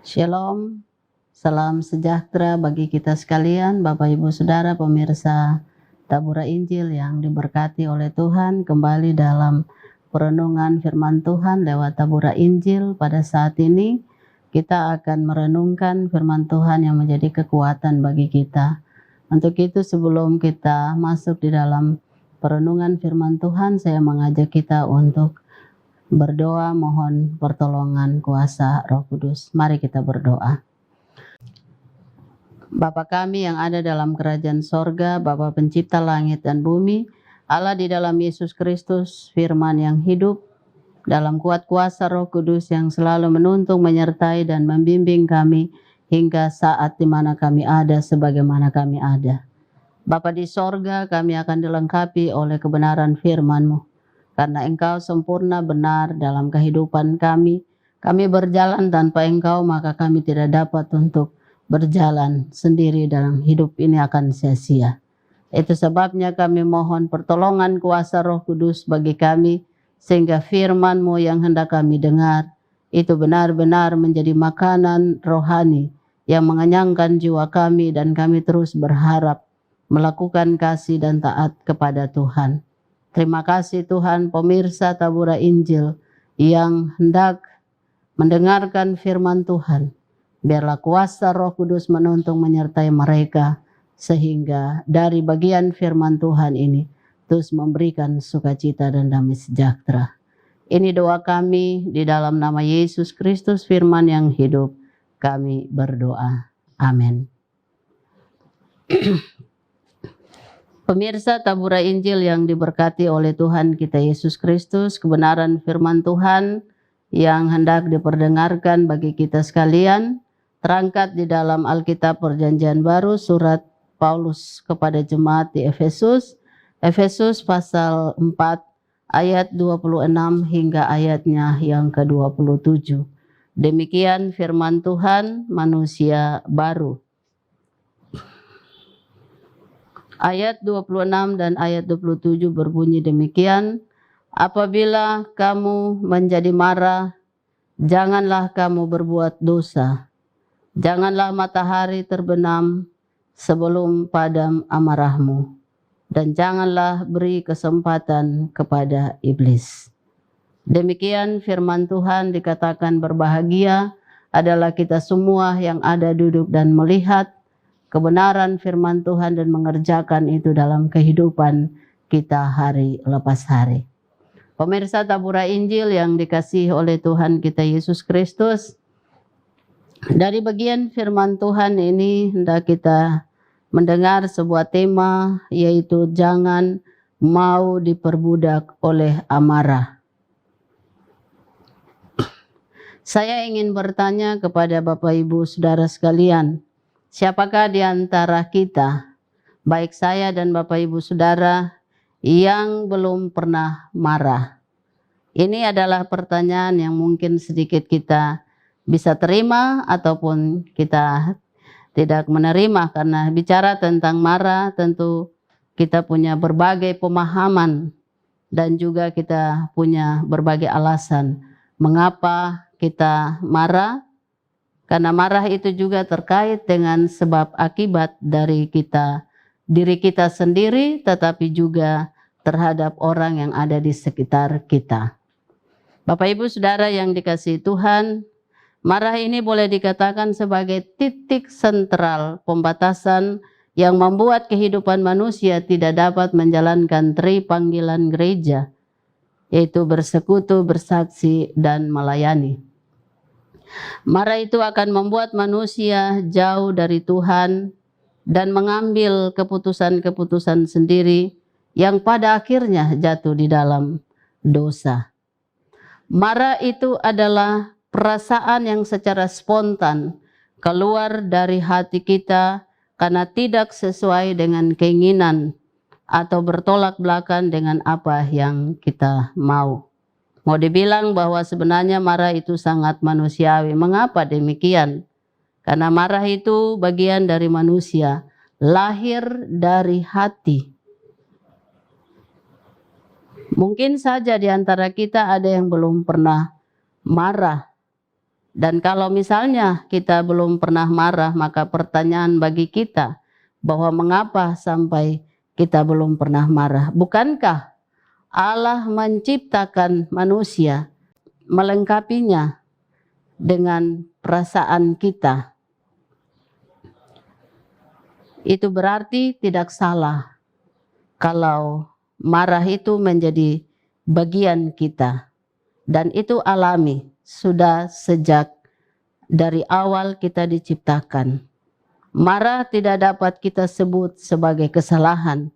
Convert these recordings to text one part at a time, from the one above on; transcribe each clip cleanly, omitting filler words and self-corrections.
Shalom, salam sejahtera bagi kita sekalian, Bapak Ibu Saudara pemirsa Tabura Injil yang diberkati oleh Tuhan. Kembali dalam perenungan firman Tuhan lewat Tabura Injil. Pada saat ini kita akan merenungkan firman Tuhan yang menjadi kekuatan bagi kita. Untuk itu sebelum kita masuk di dalam perenungan firman Tuhan, saya mengajak kita untuk berdoa mohon pertolongan kuasa Roh Kudus. Mari kita berdoa. Bapa kami yang ada dalam kerajaan sorga, Bapa pencipta langit dan bumi, Allah di dalam Yesus Kristus, firman yang hidup, dalam kuat kuasa Roh Kudus yang selalu menuntun, menyertai dan membimbing kami hingga saat di mana kami ada sebagaimana kami ada. Bapa di sorga, kami akan dilengkapi oleh kebenaran firman-Mu. Karena Engkau sempurna benar dalam kehidupan kami. Kami berjalan tanpa Engkau, maka kami tidak dapat untuk berjalan sendiri dalam hidup ini akan sia-sia. Itu sebabnya kami mohon pertolongan kuasa Roh Kudus bagi kami, sehingga firman-Mu yang hendak kami dengar, itu benar-benar menjadi makanan rohani yang mengenyangkan jiwa kami, dan kami terus berharap melakukan kasih dan taat kepada Tuhan. Terima kasih Tuhan, pemirsa Tabura Injil yang hendak mendengarkan firman Tuhan. Biarlah kuasa Roh Kudus menuntun menyertai mereka, sehingga dari bagian firman Tuhan ini terus memberikan sukacita dan damai sejahtera. Ini doa kami di dalam nama Yesus Kristus, firman yang hidup. Kami berdoa. Amin. Pemirsa Tabura Injil yang diberkati oleh Tuhan kita Yesus Kristus, kebenaran firman Tuhan yang hendak diperdengarkan bagi kita sekalian terangkat di dalam Alkitab Perjanjian Baru, surat Paulus kepada jemaat di Efesus, Efesus pasal 4 ayat 26 hingga ayatnya yang ke-27. Demikian firman Tuhan, manusia baru. Ayat 26 dan ayat 27 berbunyi demikian. Apabila kamu menjadi marah, janganlah kamu berbuat dosa. Janganlah matahari terbenam sebelum padam amarahmu. Dan janganlah beri kesempatan kepada iblis. Demikian firman Tuhan. Dikatakan berbahagia adalah kita semua yang ada duduk dan melihat kebenaran firman Tuhan dan mengerjakan itu dalam kehidupan kita hari lepas hari. Pemirsa Tabura Injil yang dikasihi oleh Tuhan kita Yesus Kristus, dari bagian firman Tuhan ini hendak kita mendengar sebuah tema, yaitu jangan mau diperbudak oleh amarah. Saya ingin bertanya kepada Bapak Ibu Saudara sekalian, siapakah di antara kita, baik saya dan Bapak Ibu Saudara, yang belum pernah marah? Ini adalah pertanyaan yang mungkin sedikit kita bisa terima ataupun kita tidak menerima, karena bicara tentang marah tentu kita punya berbagai pemahaman dan juga kita punya berbagai alasan mengapa kita marah. Karena marah itu juga terkait dengan sebab akibat dari diri kita sendiri, tetapi juga terhadap orang yang ada di sekitar kita. Bapak Ibu Saudara yang dikasihi Tuhan, marah ini boleh dikatakan sebagai titik sentral pembatasan yang membuat kehidupan manusia tidak dapat menjalankan tri panggilan gereja, yaitu bersekutu, bersaksi, dan melayani. Marah itu akan membuat manusia jauh dari Tuhan dan mengambil keputusan-keputusan sendiri yang pada akhirnya jatuh di dalam dosa. Marah itu adalah perasaan yang secara spontan keluar dari hati kita karena tidak sesuai dengan keinginan atau bertolak belakang dengan apa yang kita mau. Mau dibilang bahwa sebenarnya marah itu sangat manusiawi. Mengapa demikian? Karena marah itu bagian dari manusia, lahir dari hati. Mungkin saja di antara kita ada yang belum pernah marah. Dan kalau misalnya kita belum pernah marah, maka pertanyaan bagi kita bahwa mengapa sampai kita belum pernah marah? Bukankah Allah menciptakan manusia, melengkapinya dengan perasaan kita? Itu berarti tidak salah kalau marah itu menjadi bagian kita. Dan itu alami, sudah sejak dari awal kita diciptakan. Marah tidak dapat kita sebut sebagai kesalahan,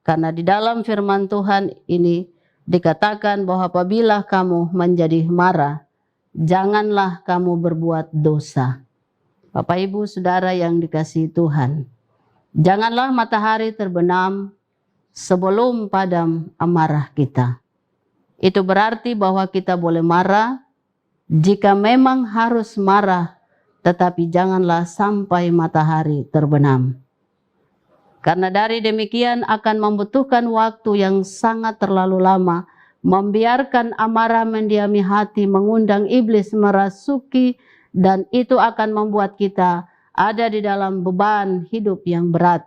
karena di dalam firman Tuhan ini dikatakan bahwa apabila kamu menjadi marah, janganlah kamu berbuat dosa. Bapak Ibu Saudara yang dikasihi Tuhan, janganlah matahari terbenam sebelum padam amarah kita. Itu berarti bahwa kita boleh marah jika memang harus marah, tetapi janganlah sampai matahari terbenam. Karena dari demikian akan membutuhkan waktu yang sangat terlalu lama, membiarkan amarah mendiami hati, mengundang iblis merasuki, dan itu akan membuat kita ada di dalam beban hidup yang berat.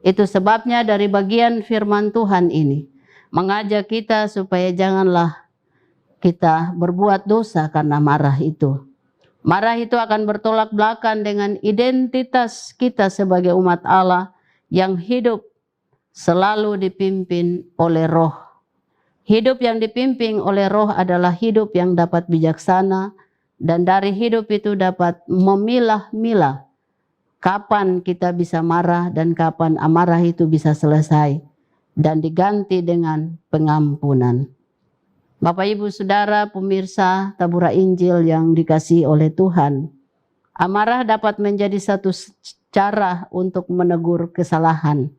Itu sebabnya dari bagian firman Tuhan ini mengajak kita supaya janganlah kita berbuat dosa karena marah itu. Marah itu akan bertolak belakang dengan identitas kita sebagai umat Allah yang hidup selalu dipimpin oleh Roh. Hidup yang dipimpin oleh Roh adalah hidup yang dapat bijaksana, dan dari hidup itu dapat memilah-milah kapan kita bisa marah dan kapan amarah itu bisa selesai dan diganti dengan pengampunan. Bapak Ibu Saudara pemirsa Tabura Injil yang dikasihi oleh Tuhan, amarah dapat menjadi satu cara untuk menegur kesalahan.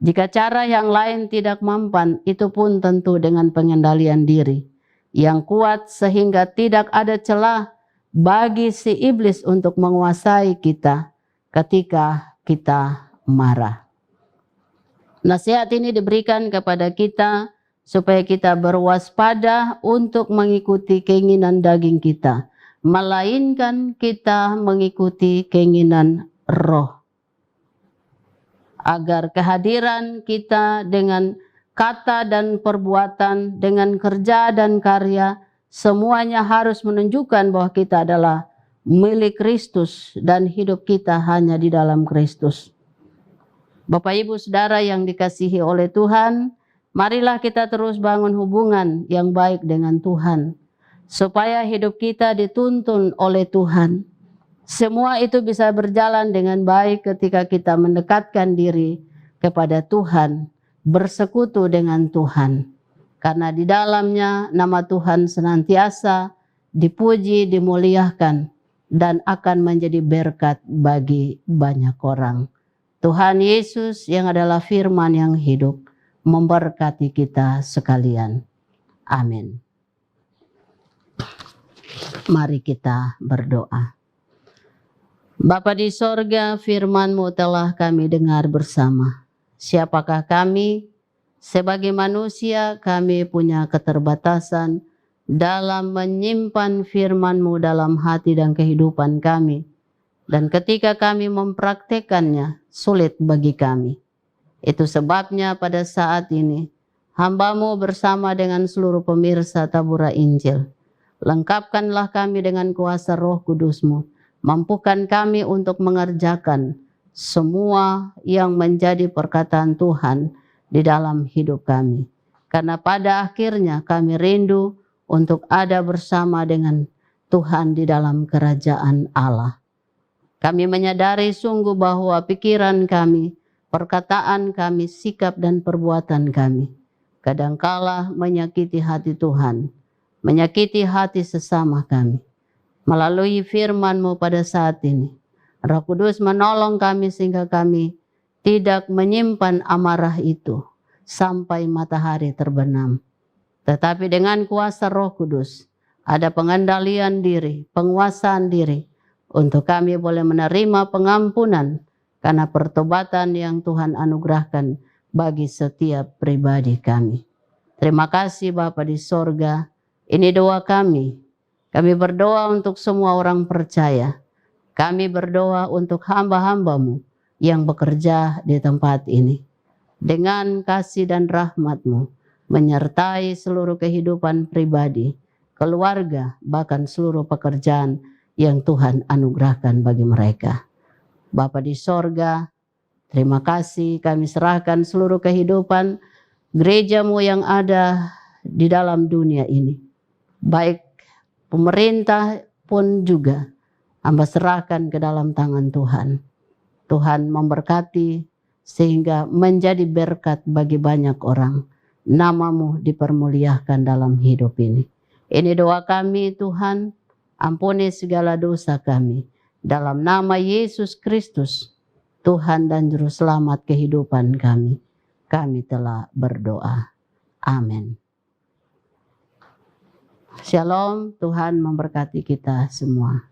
Jika cara yang lain tidak mempan, itu pun tentu dengan pengendalian diri yang kuat sehingga tidak ada celah bagi si iblis untuk menguasai kita ketika kita marah. Nasihat ini diberikan kepada kita supaya kita berwaspada untuk mengikuti keinginan daging kita, melainkan kita mengikuti keinginan Roh. Agar kehadiran kita dengan kata dan perbuatan, dengan kerja dan karya, semuanya harus menunjukkan bahwa kita adalah milik Kristus dan hidup kita hanya di dalam Kristus. Bapak Ibu Saudara yang dikasihi oleh Tuhan, marilah kita terus bangun hubungan yang baik dengan Tuhan, supaya hidup kita dituntun oleh Tuhan. Semua itu bisa berjalan dengan baik ketika kita mendekatkan diri kepada Tuhan, bersekutu dengan Tuhan. Karena di dalamnya nama Tuhan senantiasa dipuji, dimuliakan, dan akan menjadi berkat bagi banyak orang. Tuhan Yesus yang adalah firman yang hidup, memberkati kita sekalian. Amin. Mari kita berdoa. Bapa di sorga, firman-Mu telah kami dengar bersama. Siapakah kami? Sebagai manusia kami punya keterbatasan dalam menyimpan firman-Mu dalam hati dan kehidupan kami. Dan ketika kami mempraktekannya, sulit bagi kami. Itu sebabnya pada saat ini, hamba-Mu bersama dengan seluruh pemirsa Tabura Injil, lengkapkanlah kami dengan kuasa Roh Kudus-Mu, mampukan kami untuk mengerjakan semua yang menjadi perkataan Tuhan di dalam hidup kami. Karena pada akhirnya kami rindu untuk ada bersama dengan Tuhan di dalam kerajaan Allah. Kami menyadari sungguh bahwa pikiran kami, perkataan kami, sikap dan perbuatan kami kadangkala menyakiti hati Tuhan, menyakiti hati sesama kami. Melalui firman-Mu pada saat ini, Roh Kudus menolong kami sehingga kami tidak menyimpan amarah itu sampai matahari terbenam. Tetapi dengan kuasa Roh Kudus, ada pengendalian diri, penguasaan diri, untuk kami boleh menerima pengampunan karena pertobatan yang Tuhan anugerahkan bagi setiap pribadi kami. Terima kasih Bapa di sorga, ini doa kami Kami berdoa untuk semua orang percaya. Kami berdoa untuk hamba-hamba-Mu yang bekerja di tempat ini. Dengan kasih dan rahmat-Mu, menyertai seluruh kehidupan pribadi, keluarga, bahkan seluruh pekerjaan yang Tuhan anugerahkan bagi mereka. Bapa di sorga, terima kasih kami serahkan seluruh kehidupan gereja-Mu yang ada di dalam dunia ini. Baik pemerintah pun juga hamba serahkan ke dalam tangan Tuhan. Tuhan memberkati sehingga menjadi berkat bagi banyak orang. Nama-Mu dipermuliakan dalam hidup ini. Ini doa kami Tuhan, ampuni segala dosa kami. Dalam nama Yesus Kristus, Tuhan dan Juru Selamat kehidupan kami telah berdoa. Amin. Shalom, Tuhan memberkati kita semua.